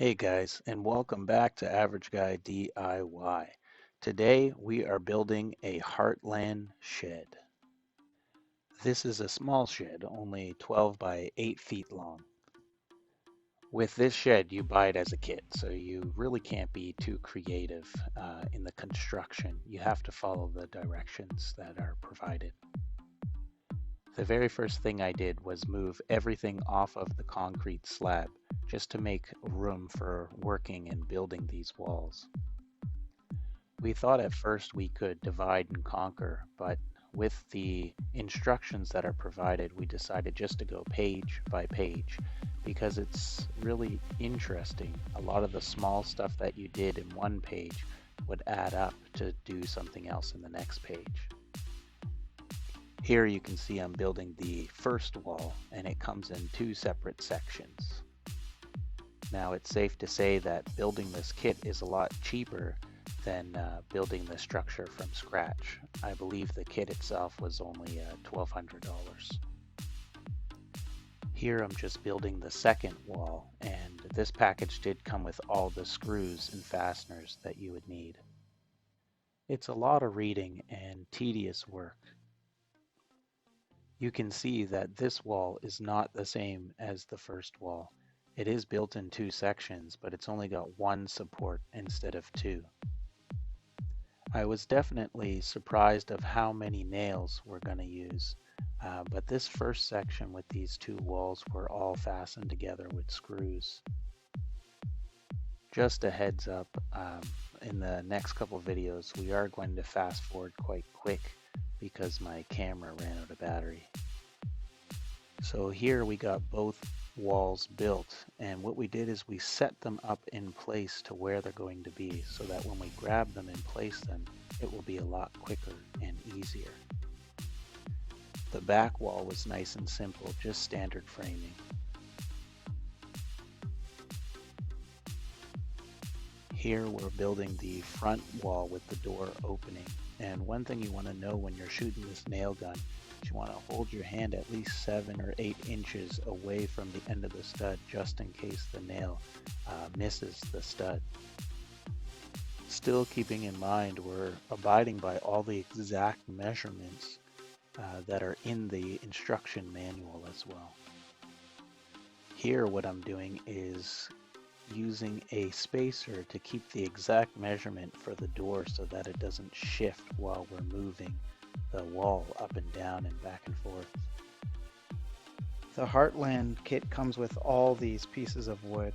Hey guys, and welcome back to Average Guy DIY. Today we are building a Heartland shed. This is a small shed, only 12 by 8 feet long. With this shed, you buy it as a kit, so you really can't be too creative in the construction. You have to follow the directions that are provided. The very first thing I did was move everything off of the concrete slab just to make room for working and building these walls. We thought at first we could divide and conquer, but with the instructions that are provided, we decided just to go page by page because it's really interesting. A lot of the small stuff that you did in one page would add up to do something else in the next page. Here you can see I'm building the first wall, and it comes in two separate sections. Now it's safe to say that building this kit is a lot cheaper than building the structure from scratch. I believe the kit itself was only $1,200. Here I'm just building the second wall, and this package did come with all the screws and fasteners that you would need. It's a lot of reading and tedious work. You can see that this wall is not the same as the first wall. It is built in two sections, but it's only got one support instead of two. I was definitely surprised of how many nails we're going to use, but this first section with these two walls were all fastened together with screws. Just a heads up, in the next couple videos we are going to fast forward quite quick because my camera ran out of battery. So here we got both walls built, and what we did is we set them up in place to where they're going to be so that when we grab them and place them, it will be a lot quicker and easier. The back wall was nice and simple, just standard framing. Here we're building the front wall with the door opening, and one thing you want to know when you're shooting this nail gun is you want to hold your hand at least 7 or 8 inches away from the end of the stud just in case the nail misses the stud. Still keeping in mind we're abiding by all the exact measurements that are in the instruction manual as well. Here what I'm doing is using a spacer to keep the exact measurement for the door so that it doesn't shift while we're moving the wall up and down and back and forth. The Heartland kit comes with all these pieces of wood,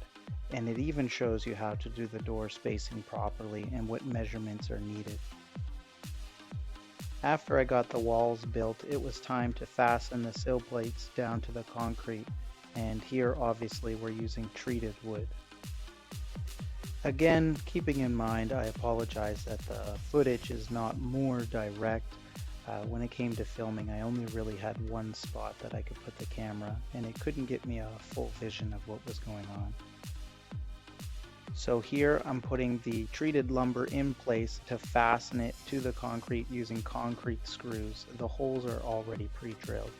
and it even shows you how to do the door spacing properly and what measurements are needed. After I got the walls built, it was time to fasten the sill plates down to the concrete, and here obviously we're using treated wood. Again, keeping in mind, I apologize that the footage is not more direct. When it came to filming, I only really had one spot that I could put the camera, and it couldn't get me a full vision of what was going on. So here I'm putting the treated lumber in place to fasten it to the concrete using concrete screws. The holes are already pre-drilled.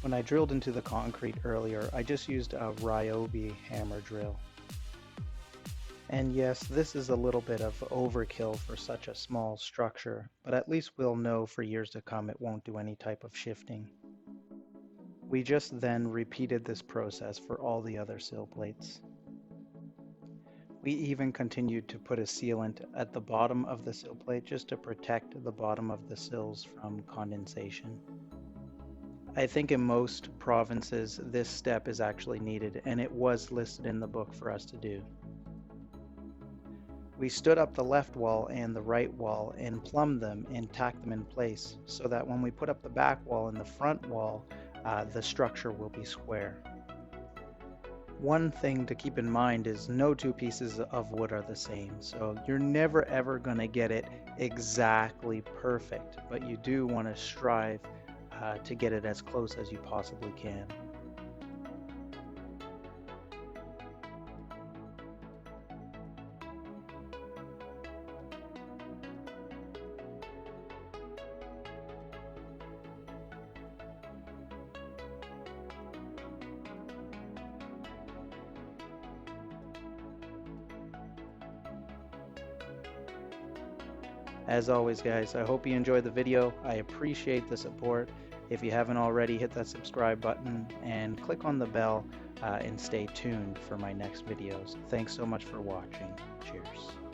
When I drilled into the concrete earlier, I just used a Ryobi hammer drill. And yes, this is a little bit of overkill for such a small structure, but at least we'll know for years to come it won't do any type of shifting. We just then repeated this process for all the other sill plates. We even continued to put a sealant at the bottom of the sill plate just to protect the bottom of the sills from condensation. I think in most provinces this step is actually needed, and it was listed in the book for us to do. We stood up the left wall and the right wall and plumbed them and tacked them in place so that when we put up the back wall and the front wall, the structure will be square. One thing to keep in mind is no two pieces of wood are the same, so you're never ever going to get it exactly perfect, but you do want to strive to get it as close as you possibly can. As always, guys, I hope you enjoyed the video. I appreciate the support. If you haven't already, hit that subscribe button and click on the bell and stay tuned for my next videos. Thanks so much for watching. Cheers.